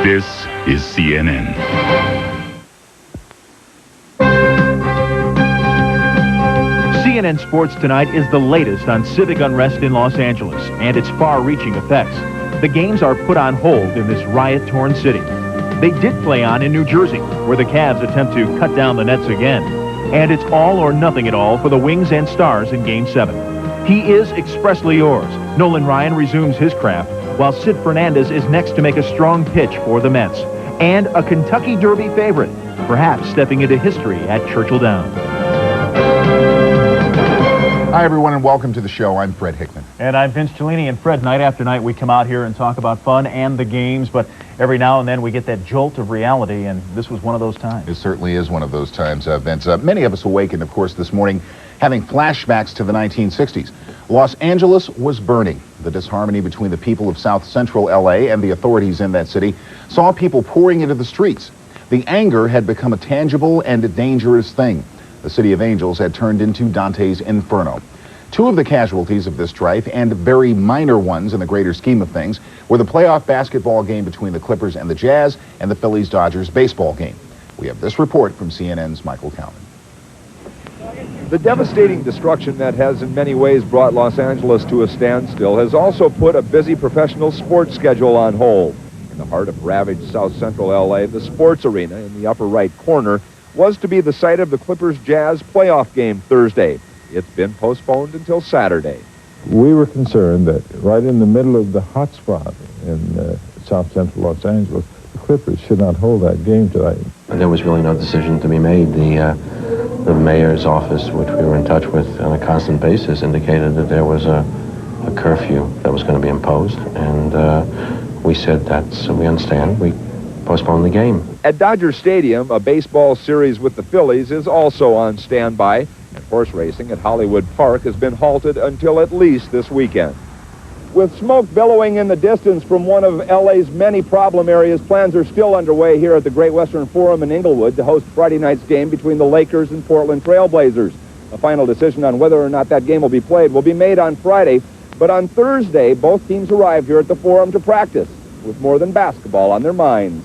This is CNN. CNN Sports Tonight is the latest on civic unrest in Los Angeles and its far-reaching effects. The games are put on hold in this riot-torn city. They did play on in New Jersey, where the Cavs attempt to cut down the nets again. And it's all or nothing at all for the Wings and Stars in Game 7. He is expressly yours. Nolan Ryan resumes his craft, while Sid Fernandez is next to make a strong pitch for the Mets. And a Kentucky Derby favorite, perhaps stepping into history at Churchill Downs. Hi, everyone, and welcome to the show. I'm Fred Hickman. And I'm Vince Cellini. And Fred, night after night, we come out here and talk about fun and the games, but every now and then we get that jolt of reality, and this was one of those times. It certainly is one of those times, Vince. Many of us awakened, of course, this morning having flashbacks to the 1960s. Los Angeles was burning. The disharmony between the people of South Central L.A. and the authorities in that city saw people pouring into the streets. The anger had become a tangible and a dangerous thing. The City of Angels had turned into Dante's Inferno. Two of the casualties of this strife, and very minor ones in the greater scheme of things, were the playoff basketball game between the Clippers and the Jazz and the Phillies-Dodgers baseball game. We have this report from CNN's Michael Kalman. The devastating destruction that has in many ways brought Los Angeles to a standstill has also put a busy professional sports schedule on hold. In the heart of ravaged South Central L.A., the sports arena in the upper right corner was to be the site of the Clippers-Jazz playoff game Thursday. It's been postponed until Saturday. We were concerned that right in the middle of the hot spot in South Central Los Angeles, the Clippers should not hold that game tonight. There was really no decision to be made. The mayor's office, which we were in touch with on a constant basis, indicated that there was a curfew that was going to be imposed, and we said we understand. We postponed the game. At Dodger Stadium, a baseball series with the Phillies is also on standby, and horse racing at Hollywood Park has been halted until at least this weekend. With smoke billowing in the distance from one of LA's many problem areas, plans are still underway here at the Great Western Forum in Inglewood to host Friday night's game between the Lakers and Portland Trail Blazers. A final decision on whether or not that game will be played will be made on Friday, but on Thursday, both teams arrive here at the Forum to practice, with more than basketball on their minds.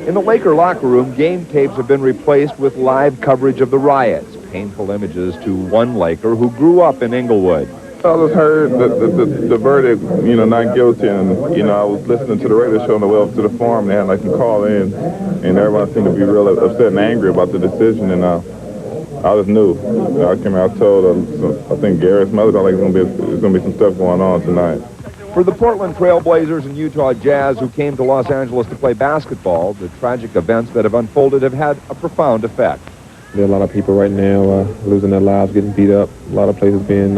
In the Laker locker room, game tapes have been replaced with live coverage of the riots, painful images to one Laker who grew up in Inglewood. I just heard the verdict, not guilty, and, I was listening to the radio show on the way up to the farm, and they had like some call in, and everyone seemed to be real upset and angry about the decision, and I just knew. I came out, I told, I think Garrett's mother, there's going to be some stuff going on tonight. For the Portland Trail Blazers and Utah Jazz, who came to Los Angeles to play basketball, the tragic events that have unfolded have had a profound effect. There are a lot of people right now losing their lives, getting beat up. A lot of places being,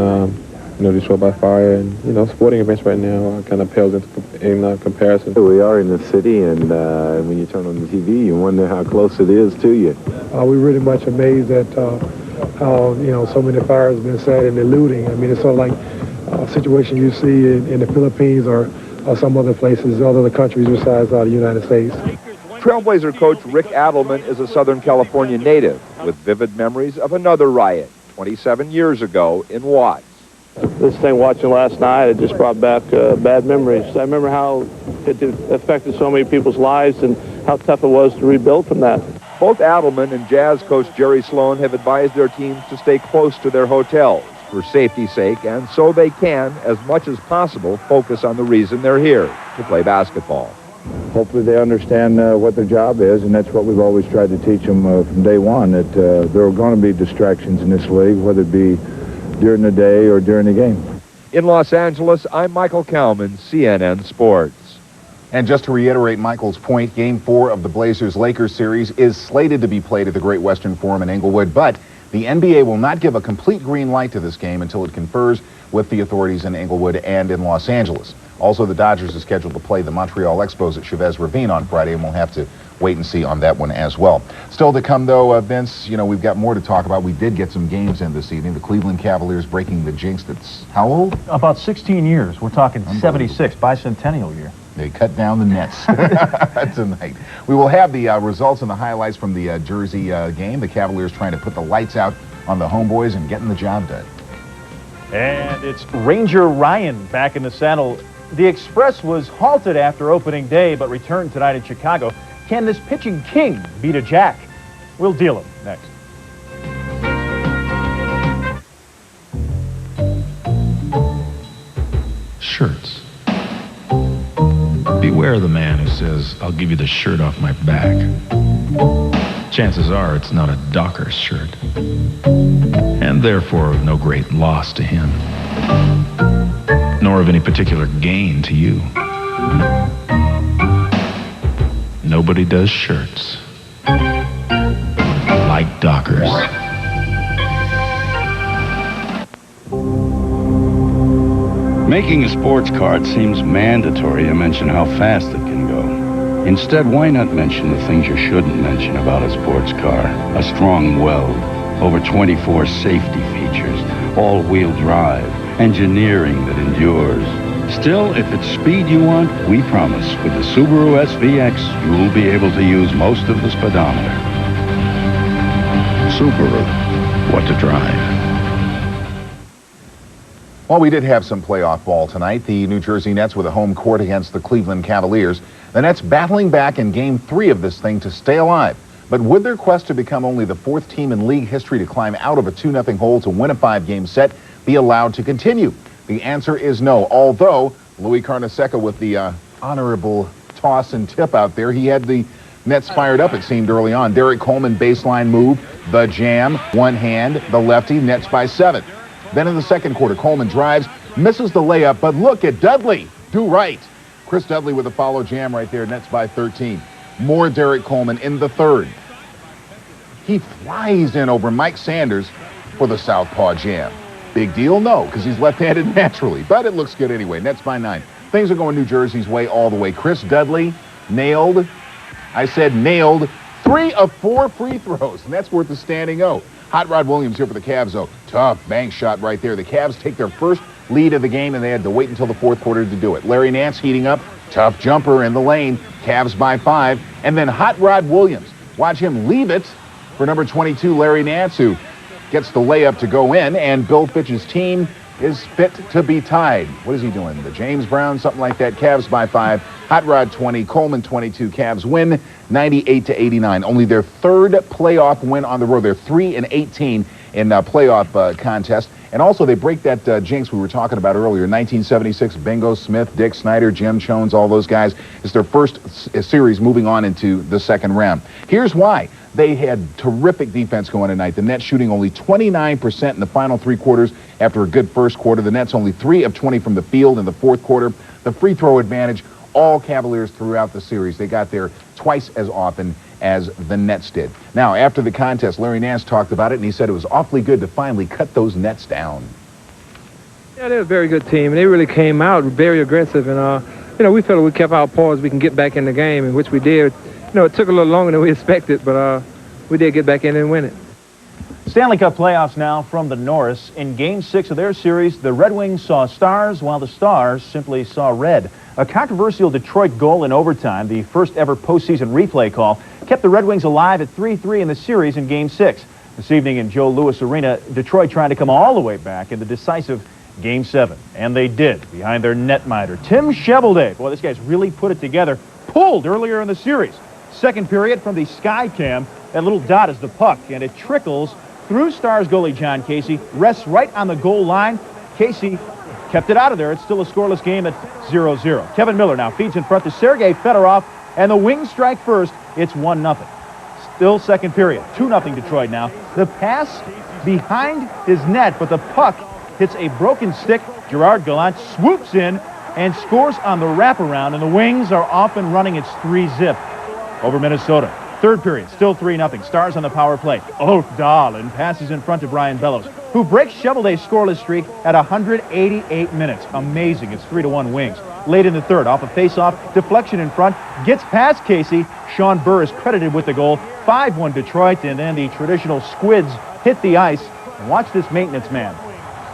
destroyed by fire. And, sporting events right now kind of pales in comparison. We are in the city, and when you turn on the TV, you wonder how close it is to you. We're really much amazed at how, so many fires have been set and eluding. I mean, it's sort of like a situation you see in the Philippines or some other places, other countries besides the United States. Trailblazer coach Rick Adelman is a Southern California native with vivid memories of another riot 27 years ago in Watts. This thing watching last night, it just brought back bad memories. I remember how it affected so many people's lives and how tough it was to rebuild from that. Both Adelman and Jazz coach Jerry Sloan have advised their teams to stay close to their hotels for safety's sake, and so they can, as much as possible, focus on the reason they're here, to play basketball. Hopefully they understand what their job is, and that's what we've always tried to teach them from day one, that there are going to be distractions in this league, whether it be during the day or during the game. In Los Angeles, I'm Michael Kalman, CNN Sports. And just to reiterate Michael's point, Game 4 of the Blazers-Lakers series is slated to be played at the Great Western Forum in Inglewood, but the NBA will not give a complete green light to this game until it confers with the authorities in Inglewood and in Los Angeles. Also, the Dodgers are scheduled to play the Montreal Expos at Chavez Ravine on Friday, and we'll have to wait and see on that one as well. Still to come, though, Vince, we've got more to talk about. We did get some games in this evening. The Cleveland Cavaliers breaking the jinx that's how old? About 16 years. We're talking 76, bicentennial year. They cut down the nets tonight. We will have the results and the highlights from the Jersey game. The Cavaliers trying to put the lights out on the homeboys and getting the job done. And it's Ranger Ryan back in the saddle the Express was halted after opening day but returned tonight in Chicago. Can this pitching king beat a Jack? We'll deal him next. Shirts. Beware the man who says, "I'll give you the shirt off my back." Chances are it's not a docker's shirt, and therefore of no great loss to him, nor of any particular gain to you. Nobody does shirts like dockers. Making a sports card seems mandatory to mention how fast it can go. Instead, why not mention the things you shouldn't mention about a sports car? A strong weld, over 24 safety features, all-wheel drive, engineering that endures. Still, if it's speed you want, we promise with the Subaru SVX, you'll be able to use most of the speedometer. Subaru, what to drive. Well, we did have some playoff ball tonight. The New Jersey Nets with a home court against the Cleveland Cavaliers. The Nets battling back in Game 3 of this thing to stay alive. But would their quest to become only the 4th team in league history to climb out of a 2-0 hole to win a 5-game set be allowed to continue? The answer is no, although Louis Carnesecca with the honorable toss and tip out there, he had the Nets fired up, it seemed, early on. Derek Coleman baseline move, the jam, one hand, the lefty, Nets by 7. Then in the second quarter, Coleman drives, misses the layup, but look at Dudley. Do right. Chris Dudley with a follow jam right there, Nets by 13. More Derek Coleman in the third. He flies in over Mike Sanders for the southpaw jam. Big deal? No, because he's left-handed naturally, but it looks good anyway. Nets by 9. Things are going New Jersey's way all the way. Chris Dudley nailed, I said nailed, 3 of 4 free throws, and that's worth a standing O. Hot Rod Williams here for the Cavs, though. Tough bank shot right there. The Cavs take their first lead of the game, and they had to wait until the fourth quarter to do it. Larry Nance heating up. Tough jumper in the lane. Cavs by 5. And then Hot Rod Williams. Watch him leave it for number 22, Larry Nance, who gets the layup to go in, and Bill Fitch's team is fit to be tied. What is he doing? The James Brown, something like that. Cavs by 5. Hot Rod 20, Coleman 22. Cavs win 98-89. Only their 3rd playoff win on the road. They're 3-18 in playoff contest. And also they break that jinx we were talking about earlier. 1976, Bingo Smith, Dick Snyder, Jim Jones, all those guys. It's their first series moving on into the second round. Here's why. They had terrific defense going tonight. The Nets shooting only 29% in the final 3 quarters after a good first quarter. The Nets only 3 of 20 from the field in the fourth quarter. The free throw advantage, all Cavaliers throughout the series. They got there twice as often as the Nets did. Now, after the contest, Larry Nance talked about it, and he said it was awfully good to finally cut those Nets down. Yeah, they're a very good team, and they really came out very aggressive. And, we felt we kept our paws, we can get back in the game, and which we did. It took a little longer than we expected, but we did get back in and win it. Stanley Cup playoffs now from the Norris. In Game 6 of their series, the Red Wings saw stars, while the Stars simply saw red. A controversial Detroit goal in overtime, the first ever postseason replay call, kept the Red Wings alive at 3-3 in the series in Game 6. This evening in Joe Louis Arena, Detroit trying to come all the way back in the decisive Game 7. And they did, behind their netminder, Tim Cheveldae. Boy, this guy's really put it together. Pulled earlier in the series. Second period from the sky cam. That little dot is the puck, and it trickles through Stars goalie John Casey, rests right on the goal line. Casey kept it out of there. It's still a scoreless game at 0-0. Kevin Miller now feeds in front to Sergei Fedorov, and the Wings strike first. It's 1-0. Still second period. 2-0 Detroit now. The pass behind his net, but the puck hits a broken stick. Gerard Gallant swoops in and scores on the wraparound, and the Wings are off and running. It's 3-0 over Minnesota. Third period, still 3-0. Stars on the power play. Oh, Dahlin passes in front to Brian Bellows, who breaks Cheveldae's scoreless streak at 188 minutes. Amazing. It's 3-1 Wings. Late in the third, off a face-off, deflection in front, gets past Casey. Sean Burr is credited with the goal. 5-1 Detroit, and then the traditional squids hit the ice. And watch this maintenance man.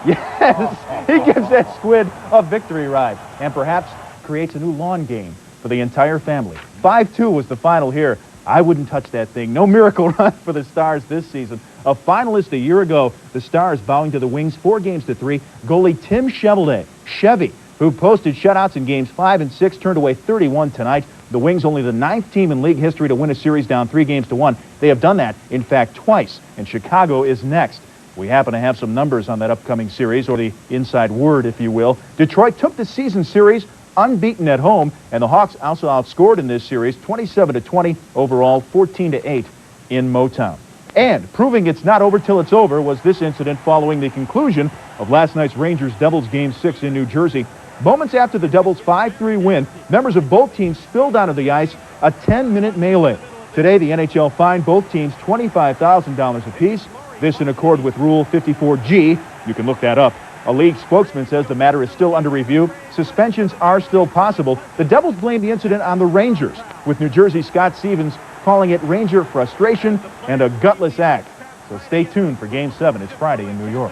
Yes, he gives that squid a victory ride, and perhaps creates a new lawn game for the entire family. 5-2 was the final here. I wouldn't touch that thing. No miracle run for the Stars this season. A finalist a year ago, the Stars bowing to the Wings 4-3. Goalie Tim Cheveldae, Chevy, who posted shutouts in games 5 and 6, turned away 31 tonight. The Wings only the 9th team in league history to win a series down 3-1. They have done that, in fact, twice, and Chicago is next. We happen to have some numbers on that upcoming series, or the inside word, if you will. Detroit took the season series unbeaten at home, and the Hawks also outscored in this series 27-20 overall, 14-8 in Motown. And proving it's not over till it's over was this incident following the conclusion of last night's Rangers-Devils Game 6 in New Jersey. Moments after the Devils' 5-3 win, members of both teams spilled onto the ice a 10-minute melee. Today, the NHL fined both teams $25,000 apiece. This in accord with Rule 54G. You can look that up. A league spokesman says the matter is still under review. Suspensions are still possible. The Devils blame the incident on the Rangers, with New Jersey Scott Stevens calling it Ranger frustration and a gutless act. So stay tuned for Game 7. It's Friday in New York.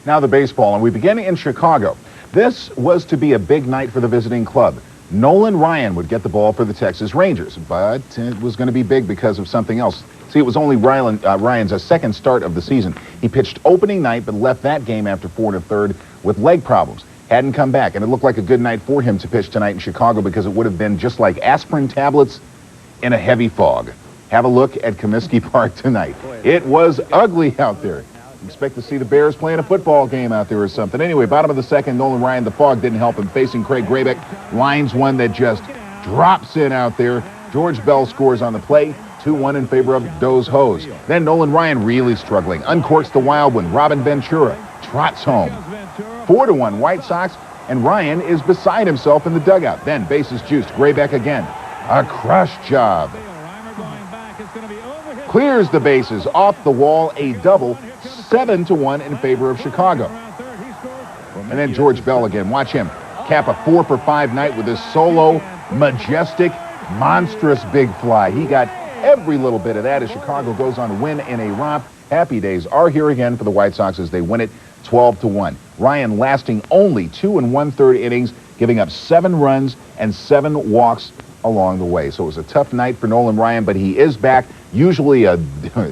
Now the baseball, and we begin in Chicago. This was to be a big night for the visiting club. Nolan Ryan would get the ball for the Texas Rangers, but it was going to be big because of something else. See, it was only Ryan's second start of the season. He pitched opening night, but left that game after 4 1/3 with leg problems. Hadn't come back, and it looked like a good night for him to pitch tonight in Chicago because it would have been just like aspirin tablets in a heavy fog. Have a look at Comiskey Park tonight. It was ugly out there. Expect to see the Bears playing a football game out there or something. Anyway, bottom of the second, Nolan Ryan, the fog didn't help him. Facing Craig Grabeck, lines one that just drops in out there. George Bell scores on the play. 2-1 in favor of Doe's Hose. Then Nolan Ryan really struggling. Uncorks the wild one. Robin Ventura trots home. 4-1 White Sox, and Ryan is beside himself in the dugout. Then bases juiced. Grabeck again. A crush job. Clears the bases off the wall. A double. 7-1 in favor of Chicago. And then George Bell again. Watch him cap a 4-for-5 night with his solo, majestic, monstrous big fly. He got every little bit of that as Chicago goes on to win in a romp. Happy days are here again for the White Sox as they win it 12-1. Ryan lasting only 2 1/3 innings, giving up 7 runs and 7 walks along the way. So it was a tough night for Nolan Ryan, but he is back. Usually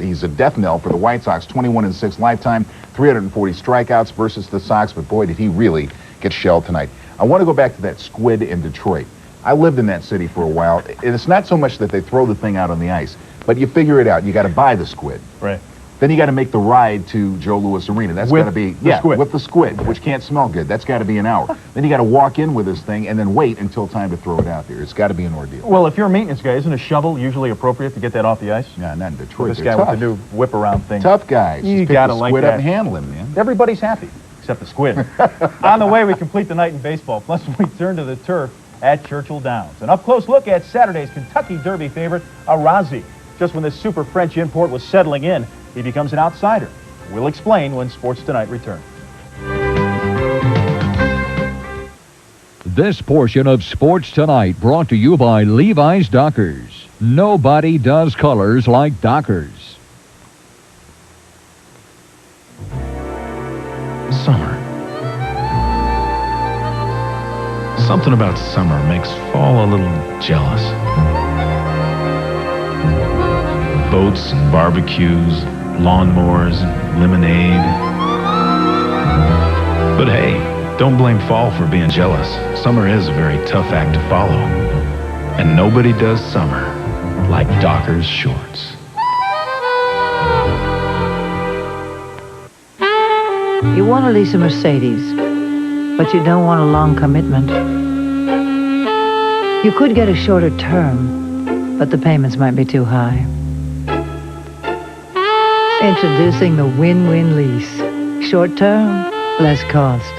he's a death knell for the White Sox. 21-6 lifetime, 340 strikeouts versus the Sox, but boy, did he really get shelled tonight. I want to go back to that squid in Detroit. I lived in that city for a while, and it's not so much that they throw the thing out on the ice, but you figure it out. You got to buy the squid. Right. Then you got to make the ride to Joe Louis Arena. That's got to be with the squid, which can't smell good. That's got to be an hour. Then you got to walk in with this thing and then wait until time to throw it out there. It's got to be an ordeal. Well, if you're a maintenance guy, isn't a shovel usually appropriate to get that off the ice? Yeah, not in Detroit. This guy with the new whip around thing. Tough guys. You got to like squid that. up And handle him, man. Everybody's happy except the squid. On the way, we complete the night in baseball. Plus, we turn to the turf at Churchill Downs. An up-close look at Saturday's Kentucky Derby favorite, Arazi. Just when this super French import was settling in, he becomes an outsider. We'll explain when Sports Tonight returns. This portion of Sports Tonight brought to you by Levi's Dockers. Nobody does colors like Dockers. Summer. Something about summer makes fall a little jealous. Boats and barbecues, lawnmowers, lemonade. But hey, don't blame fall for being jealous. Summer is a very tough act to follow. And nobody does summer like Dockers shorts. You want to lease a Mercedes, but you don't want a long commitment. You could get a shorter term, but the payments might be too high. Introducing the win-win lease. Short term, less cost.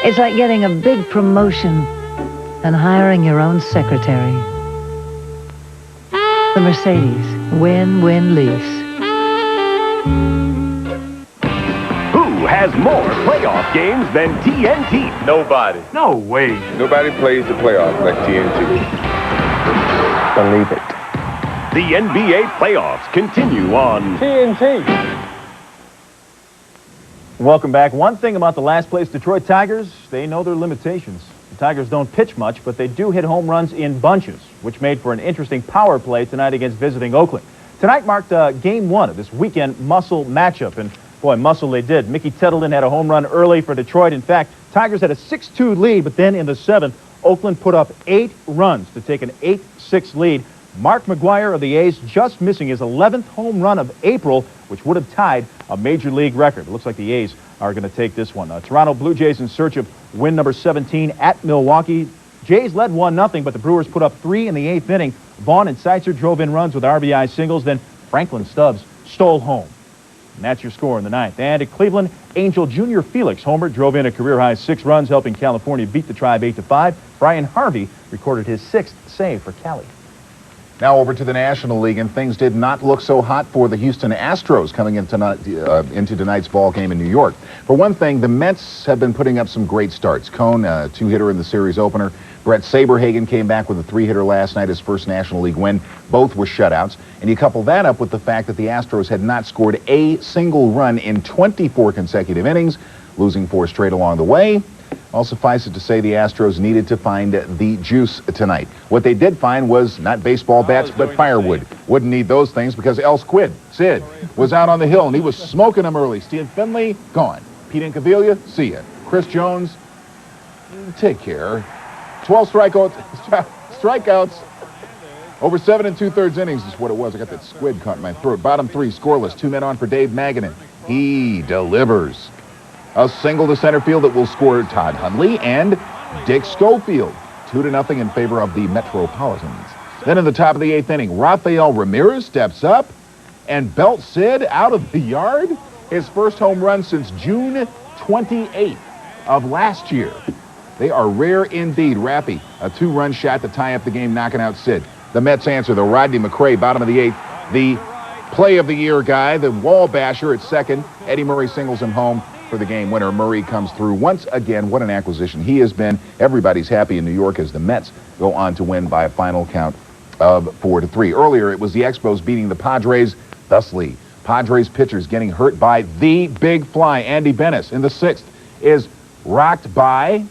It's like getting a big promotion and hiring your own secretary. The Mercedes win-win lease. Who has more playoff games than TNT? Nobody. No way. Nobody plays the playoffs like TNT. Believe it. The NBA playoffs continue on TNT. Welcome back. One thing about the last place Detroit Tigers, they know their limitations. The Tigers don't pitch much, but they do hit home runs in bunches, which made for an interesting power play tonight against visiting Oakland. Tonight marked Game 1 of this weekend muscle matchup, and boy, muscle they did. Mickey Tettleton had a home run early for Detroit. In fact, Tigers had a 6-2 lead, but then in the 7th, Oakland put up 8 runs to take an 8-6 lead. Mark McGwire of the A's just missing his 11th home run of April, which would have tied a major league record. It looks like the A's are going to take this one. Toronto Blue Jays in search of win number 17 at Milwaukee. Jays led 1-0, but the Brewers put up 3 in the 8th inning. Vaughn and Seitzer drove in runs with RBI singles. Then Franklin Stubbs stole home. And that's your score in the 9th. And at Cleveland, Angel Jr. Felix homer drove in a career-high 6 runs, helping California beat the Tribe 8-5. Brian Harvey recorded his 6th save for Cali. Now over to the National League, and things did not look so hot for the Houston Astros coming into tonight's ball game in New York. For one thing, the Mets have been putting up some great starts. Cone, a 2-hitter in the series opener. Brett Saberhagen came back with a 3-hitter last night, his first National League win. Both were shutouts. And you couple that up with the fact that the Astros had not scored a single run in 24 consecutive innings, losing 4 straight along the way. Well, suffice it to say the Astros needed to find the juice tonight. What they did find was not baseball bats, but firewood. Wouldn't need those things because El Sid, was out on the hill, and he was smoking them early. Steve Finley, gone. Pete Incaviglia, see ya. Chris Jones, take care. 12 strikeouts. Over 7 2/3 innings is what it was. I got that squid caught in my throat. Bottom 3, scoreless. 2 men on for Dave Maganin. He delivers. A single to center field that will score Todd Hundley and Dick Schofield. 2-0 in favor of the Metropolitans. Then in the top of the 8th inning, Rafael Ramirez steps up and belts Sid out of the yard. His first home run since June 28th of last year. They are rare indeed. Raffy, a 2-run shot to tie up the game, knocking out Sid. The Mets answer, the Rodney McRae, bottom of the 8th. The play of the year guy, the wall basher at second. Eddie Murray singles him home for the game winner. Murray comes through once again. What an acquisition he has been. Everybody's happy in New York as the Mets go on to win by a final count of 4-3. Earlier, it was the Expos beating the Padres thusly. Padres pitchers getting hurt by the big fly. Andy Benes in the 6th is rocked by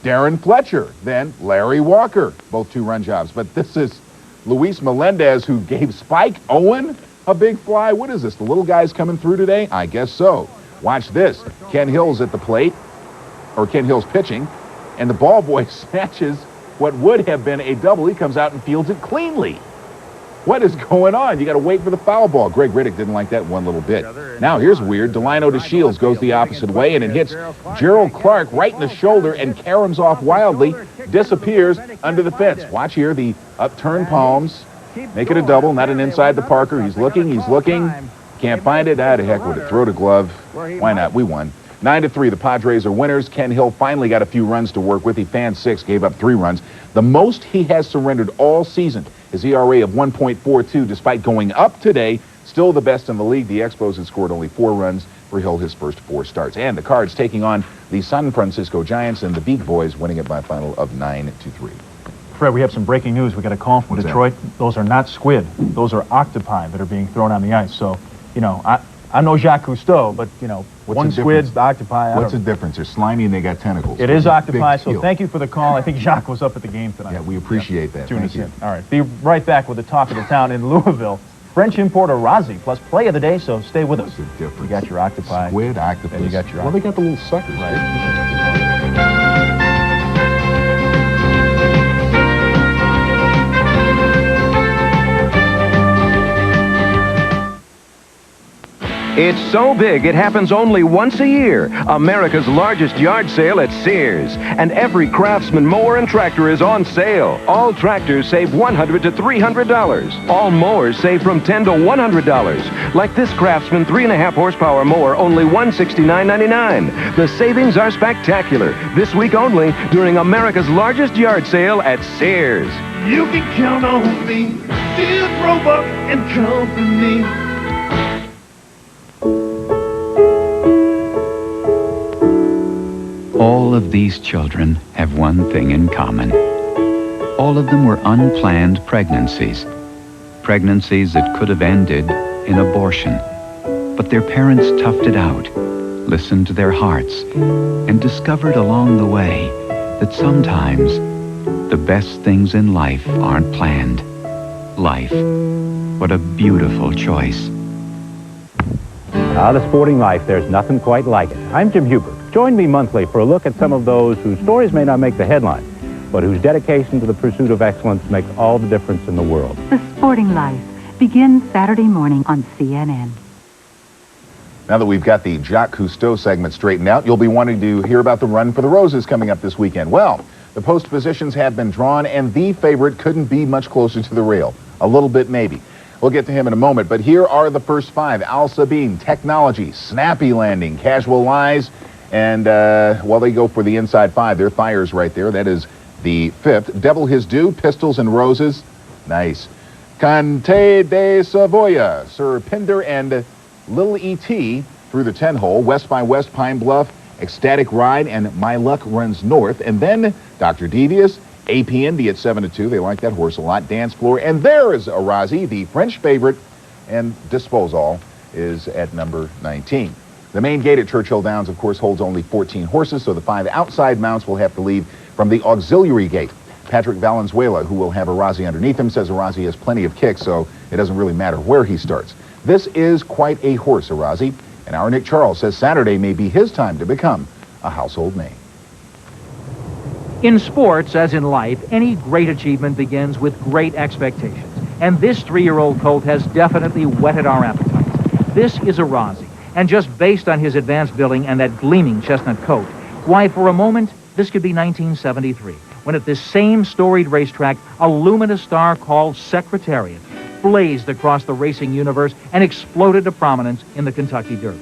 Darren Fletcher, then Larry Walker, both 2-run jobs. But this is Luis Melendez who gave Spike Owen a big fly. What is this, the little guy's coming through today? I guess so. Watch this. Ken Hill's at the plate, or Ken Hill's pitching, and the ball boy snatches what would have been a double. He comes out and fields it cleanly. What is going on? You got to wait for the foul ball. Greg Riddick didn't like that one little bit. Now here's weird. Delino to Shields goes the opposite way, and it hits Gerald Clark right in the shoulder and caroms off wildly, disappears under the fence. Watch here, the upturned palms. Make it a double, not an inside the Parker. He's looking. Can't find it. Ah, the heck with it. Throw to glove. Why not? We won. 9-3, the Padres are winners. Ken Hill finally got a few runs to work with. He fanned 6, gave up 3 runs. The most he has surrendered all season. His ERA of 1.42, despite going up today, still the best in the league. The Expos had scored only 4 runs for Hill his first 4 starts. And the Cards taking on the San Francisco Giants, and the Beat Boys winning it by a final of 9-3. Fred, we have some breaking news. We got a call from Detroit. Those are not squid. Those are octopi that are being thrown on the ice. So, you know, I know Jacques Cousteau, but, you know, one squid, the octopi. What's the difference? They're slimy and they got tentacles. It is octopi, so thank you for the call. I think Jacques was up at the game tonight. Yeah, we appreciate that. Tune us in. All right, be right back with the talk of the town in Louisville. French importer Rozzi plus play of the day, so stay with us. What's the difference? You got your octopi. Squid, octopus. And you got your Well, they got the little suckers, right? It's so big, it happens only once a year. America's largest yard sale at Sears. And every Craftsman mower and tractor is on sale. All tractors save $100 to $300. All mowers save from $10 to $100. Like this Craftsman 3.5 horsepower mower, only $169.99. The savings are spectacular. This week only, during America's largest yard sale at Sears. You can count on me. Sears, Roebuck and Company. All of these children have one thing in common. All of them were unplanned pregnancies. Pregnancies that could have ended in abortion. But their parents toughed it out, listened to their hearts, and discovered along the way that sometimes the best things in life aren't planned. Life. What a beautiful choice. The sporting life, there's nothing quite like it. I'm Jim Huber. Join me monthly for a look at some of those whose stories may not make the headlines, but whose dedication to the pursuit of excellence makes all the difference in the world. The Sporting Life begins Saturday morning on CNN. Now that we've got the Jacques Cousteau segment straightened out, you'll be wanting to hear about the Run for the Roses coming up this weekend. Well, the post positions have been drawn, and the favorite couldn't be much closer to the rail. A little bit, maybe. We'll get to him in a moment, but here are the first five. Al Sabine, Technology, Snappy Landing, Casual Lies, and, well, they go for the inside five. Their fires right there. That is the fifth. Devil His Due, Pistols and Roses. Nice. Cante de Savoia, Sir Pinder and Lil E.T. through the 10-hole, West by West, Pine Bluff, Ecstatic Ride, and My Luck Runs North. And then Dr. Devious, AP&D at 7-2. They like that horse a lot. Dance Floor. And there is Arazi, the French favorite, and Disposal is at number 19. The main gate at Churchill Downs, of course, holds only 14 horses, so the 5 outside mounts will have to leave from the auxiliary gate. Patrick Valenzuela, who will have Arazi underneath him, says Arazi has plenty of kicks, so it doesn't really matter where he starts. This is quite a horse, Arazi, and our Nick Charles says Saturday may be his time to become a household name. In sports, as in life, any great achievement begins with great expectations. And this 3-year-old colt has definitely whetted our appetites. This is Arazi, and just based on his advanced billing and that gleaming chestnut coat, why, for a moment, this could be 1973, when at this same storied racetrack, a luminous star called Secretariat blazed across the racing universe and exploded to prominence in the Kentucky Derby.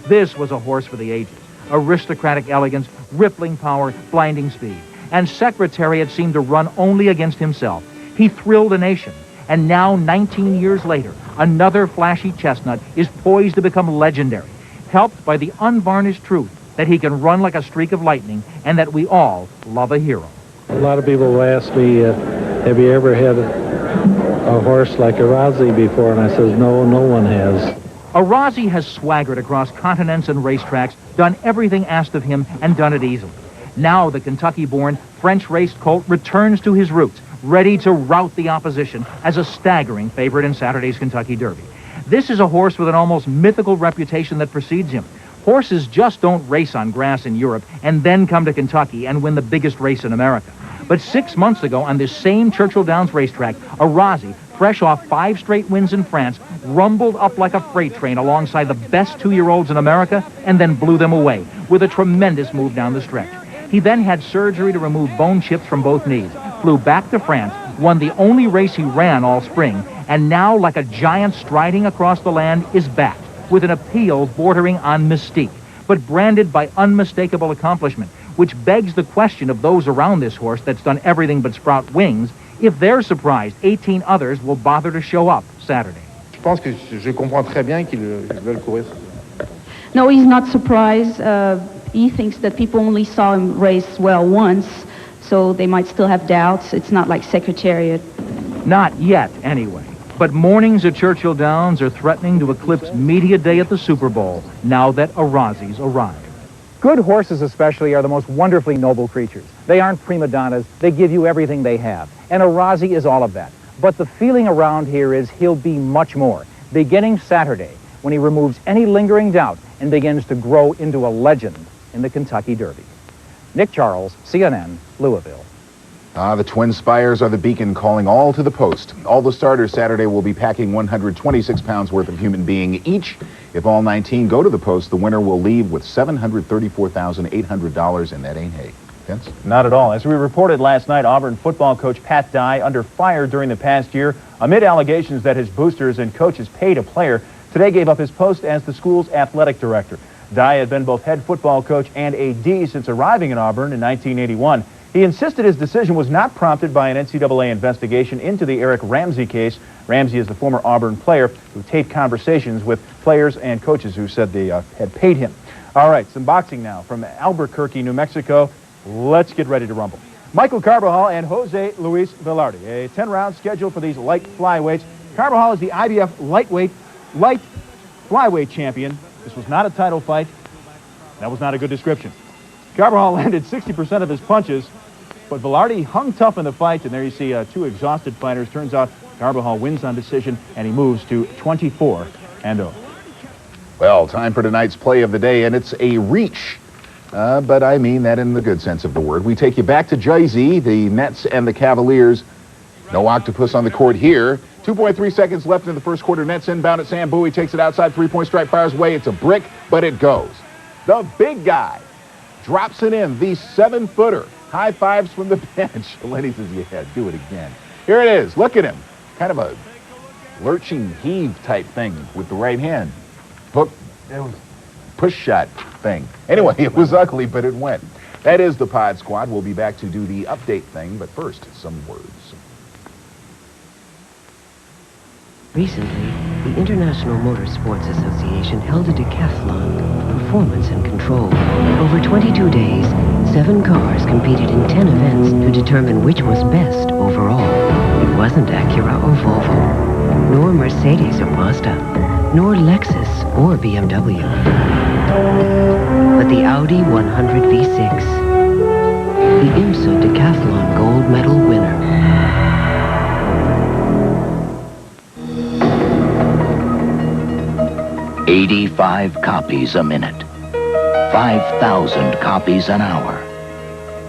This was a horse for the ages. Aristocratic elegance, rippling power, blinding speed. And Secretariat seemed to run only against himself. He thrilled a nation. And now, 19 years later, another flashy chestnut is poised to become legendary, helped by the unvarnished truth that he can run like a streak of lightning and that we all love a hero. A lot of people will ask me, have you ever had a horse like Arazi before? And I says, no, no one has. Arazi has swaggered across continents and racetracks, done everything asked of him, and done it easily. Now the Kentucky-born, French-raced colt returns to his roots, ready to rout the opposition as a staggering favorite in Saturday's Kentucky Derby. This is a horse with an almost mythical reputation that precedes him. Horses just don't race on grass in Europe and then come to Kentucky and win the biggest race in America. But 6 months ago on this same Churchill Downs racetrack, Arazi, fresh off 5 straight wins in France, rumbled up like a freight train alongside the best 2-year-olds in America and then blew them away with a tremendous move down the stretch. He then had surgery to remove bone chips from both knees, flew back to France, won the only race he ran all spring, and now, like a giant striding across the land, is back with an appeal bordering on mystique, but branded by unmistakable accomplishment, which begs the question of those around this horse that's done everything but sprout wings, if they're surprised 18 others will bother to show up Saturday. Je pense que je comprends très bien qu'ils veulent courir. No, he's not surprised. He thinks that people only saw him race well once, so they might still have doubts. It's not like Secretariat. Not yet, anyway. But mornings at Churchill Downs are threatening to eclipse media day at the Super Bowl, now that Arazi's arrived. Good horses especially are the most wonderfully noble creatures. They aren't prima donnas. They give you everything they have. And Arazi is all of that. But the feeling around here is he'll be much more, beginning Saturday, when he removes any lingering doubt and begins to grow into a legend in the Kentucky Derby. Nick Charles, CNN, Louisville. The Twin Spires are the beacon calling all to the post. All the starters Saturday will be packing 126 pounds worth of human being each. If all 19 go to the post, the winner will leave with $734,800, and that ain't hay. Vince? Not at all. As we reported last night, Auburn football coach Pat Dye under fire during the past year amid allegations that his boosters and coaches paid a player. Today gave up his post as the school's athletic director. Dye had been both head football coach and AD since arriving in Auburn in 1981. He insisted his decision was not prompted by an NCAA investigation into the Eric Ramsey case. Ramsey is the former Auburn player who taped conversations with players and coaches who said they had paid him. All right, some boxing now from Albuquerque, New Mexico. Let's get ready to rumble. Michael Carbajal and Jose Luis Velarde. A 10-round schedule for these light flyweights. Carbajal is the IBF light flyweight champion. This was not a title fight. That was not a good description. Carbajal landed 60% of his punches, but Velarde hung tough in the fight, and there you see 2 exhausted fighters. Turns out Carbajal wins on decision, and he moves to 24-0. Well, time for tonight's play of the day, and it's a reach. but I mean that in the good sense of the word. We take you back to Jersey, the Mets and the Cavaliers. No octopus on the court here. 2.3 seconds left in the first quarter. Nets inbound at Sam Bowie, takes it outside, three-point strike, fires away. It's a brick, but it goes. The big guy drops it in, the 7-footer. High fives from the bench. Cellini says, yeah, do it again. Here it is. Look at him. Kind of a lurching heave type thing with the right hand. Push shot thing. Anyway, it was ugly, but it went. That is the Pod Squad. We'll be back to do the update thing, but first, some words. Recently, the International Motorsports Association held a decathlon, performance and control. Over 22 days, 7 cars competed in 10 events to determine which was best overall. It wasn't Acura or Volvo, nor Mercedes or Mazda, nor Lexus or BMW, but the Audi 100 V6, the IMSA Decathlon Gold Medal winner. 85 copies a minute, 5,000 copies an hour.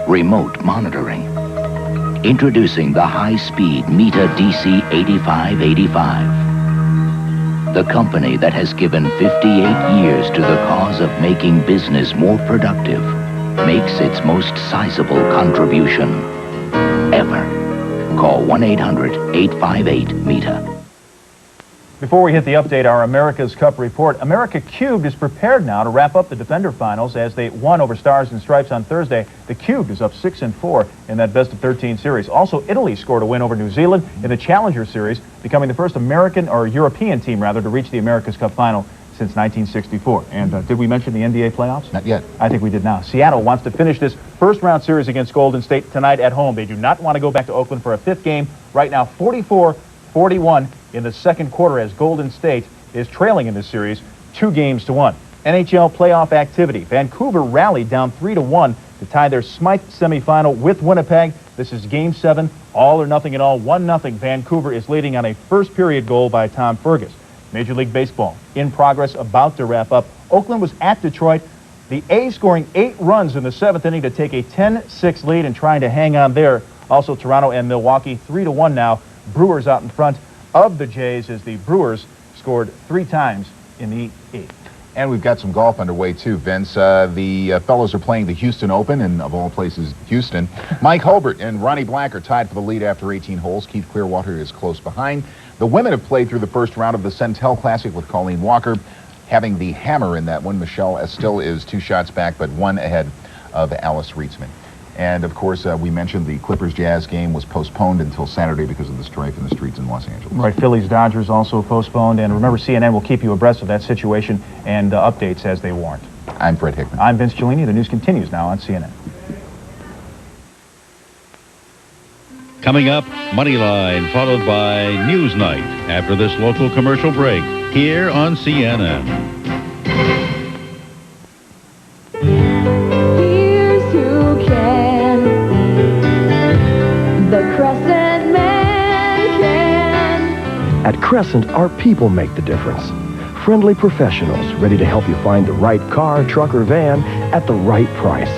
Remote monitoring. Introducing the high-speed Meta DC 8585. The company that has given 58 years to the cause of making business more productive makes its most sizable contribution ever. Call 1-800-858-META. Before we hit the update, our America's Cup report. America Cubed is prepared now to wrap up the Defender Finals as they won over Stars and Stripes on Thursday. The Cubed is up 6-4 in that best-of-13 series. Also, Italy scored a win over New Zealand in the Challenger Series, becoming the first American, or European team, rather, to reach the America's Cup final since 1964. And did we mention the NBA playoffs? Not yet. I think we did now. Seattle wants to finish this first-round series against Golden State tonight at home. They do not want to go back to Oakland for a fifth game. Right now, 44-41 in the second quarter as Golden State is trailing in this series 2-1. NHL playoff activity. Vancouver rallied down 3-1 to tie their Smythe semifinal with Winnipeg. This is Game 7, all or nothing at all, 1-0. Vancouver is leading on a first-period goal by Tom Fergus. Major League Baseball in progress, about to wrap up. Oakland was at Detroit. The A's scoring 8 runs in the 7th inning to take a 10-6 lead and trying to hang on there. Also, Toronto and Milwaukee 3-1 now. Brewers out in front of the Jays as the Brewers scored 3 times in the 8th. And we've got some golf underway too, Vince. The fellows are playing the Houston Open, and of all places, Houston. Mike Hobart and Ronnie Black are tied for the lead after 18 holes. Keith Clearwater is close behind. The women have played through the first round of the Centel Classic with Colleen Walker having the hammer in that one. Michelle Estill is 2 shots back, but 1 ahead of Alice Rietzman. And, of course, we mentioned the Clippers-Jazz game was postponed until Saturday because of the strife in the streets in Los Angeles. Right, Phillies-Dodgers also postponed. And remember, CNN will keep you abreast of that situation and updates as they warrant. I'm Fred Hickman. I'm Vince Cellini. The news continues now on CNN. Coming up, Moneyline, followed by Newsnight after this local commercial break here on CNN. At Crescent, our people make the difference. Friendly professionals ready to help you find the right car, truck, or van at the right price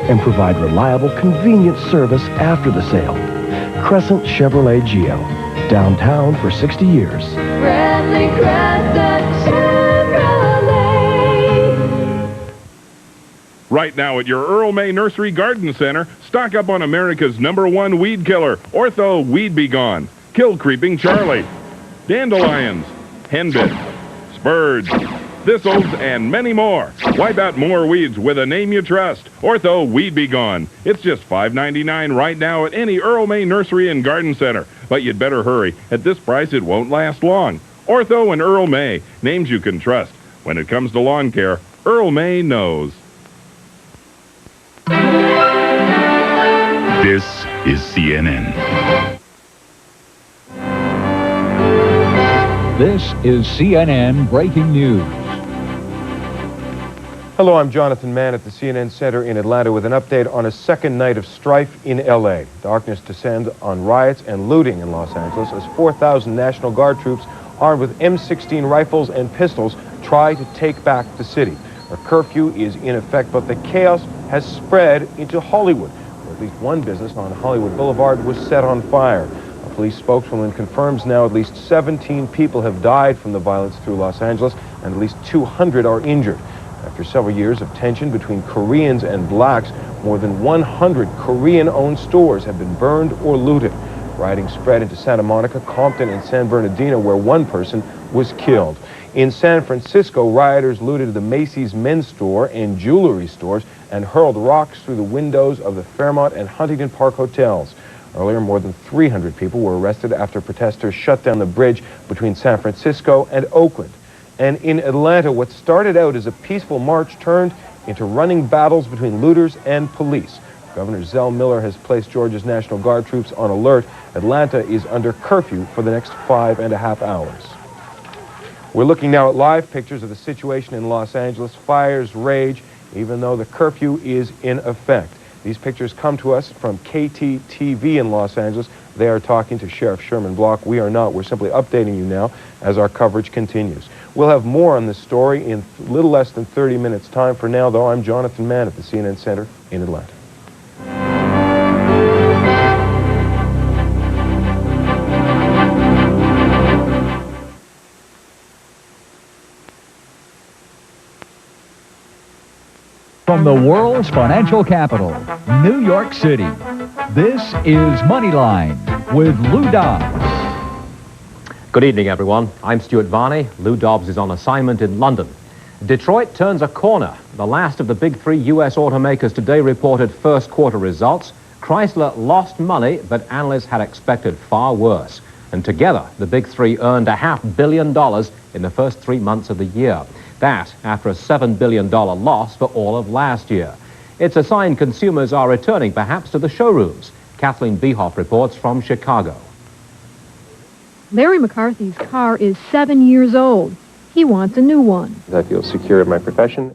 and provide reliable, convenient service after the sale. Crescent Chevrolet Geo, downtown for 60 years. Friendly Crescent Chevrolet. Right now at your Earl May Nursery Garden Center, stock up on America's #1 weed killer, Ortho Weed Be Gone. Kill Creeping Charlie. Dandelions, henbit, spurge, thistles, and many more. Wipe out more weeds with a name you trust. Ortho Weed Be Gone. It's just $5.99 right now at any Earl May Nursery and Garden Center. But you'd better hurry. At this price, it won't last long. Ortho and Earl May, names you can trust. When it comes to lawn care, Earl May knows. This is CNN. This is CNN Breaking News. Hello, I'm Jonathan Mann at the CNN Center in Atlanta with an update on a second night of strife in L.A. Darkness descends on riots and looting in Los Angeles as 4,000 National Guard troops armed with M16 rifles and pistols try to take back the city. A curfew is in effect, but the chaos has spread into Hollywood, where at least one business on Hollywood Boulevard was set on fire. A police spokeswoman confirms now at least 17 people have died from the violence through Los Angeles, and at least 200 are injured. After several years of tension between Koreans and blacks, more than 100 Korean-owned stores have been burned or looted. Rioting spread into Santa Monica, Compton, and San Bernardino, where one person was killed. In San Francisco, rioters looted the Macy's men's store and jewelry stores and hurled rocks through the windows of the Fairmont and Huntington Park hotels. Earlier, more than 300 people were arrested after protesters shut down the bridge between San Francisco and Oakland. And in Atlanta, what started out as a peaceful march turned into running battles between looters and police. Governor Zell Miller has placed Georgia's National Guard troops on alert. Atlanta is under curfew for the next 5.5 hours. We're looking now at live pictures of the situation in Los Angeles. Fires rage even though the curfew is in effect. These pictures come to us from KTTV in Los Angeles. They are talking to Sheriff Sherman Block. We are not. We're simply updating you now as our coverage continues. We'll have more on this story in a little less than 30 minutes' time. For now, though, I'm Jonathan Mann at the CNN Center in Atlanta. From the world's financial capital, New York City, this is Moneyline with Lou Dobbs. Good evening, everyone. I'm Stuart Varney. Lou Dobbs is on assignment in London. Detroit turns a corner. The last of the big three U.S. automakers today reported first quarter results. Chrysler lost money, but analysts had expected far worse. And together, the big three earned $500 million in the first 3 months of the year. That after a $7 billion loss for all of last year. It's a sign consumers are returning perhaps to the showrooms. Kathleen Behoff reports from Chicago. Larry McCarthy's car is 7 years old. He wants a new one. I feel secure in my profession.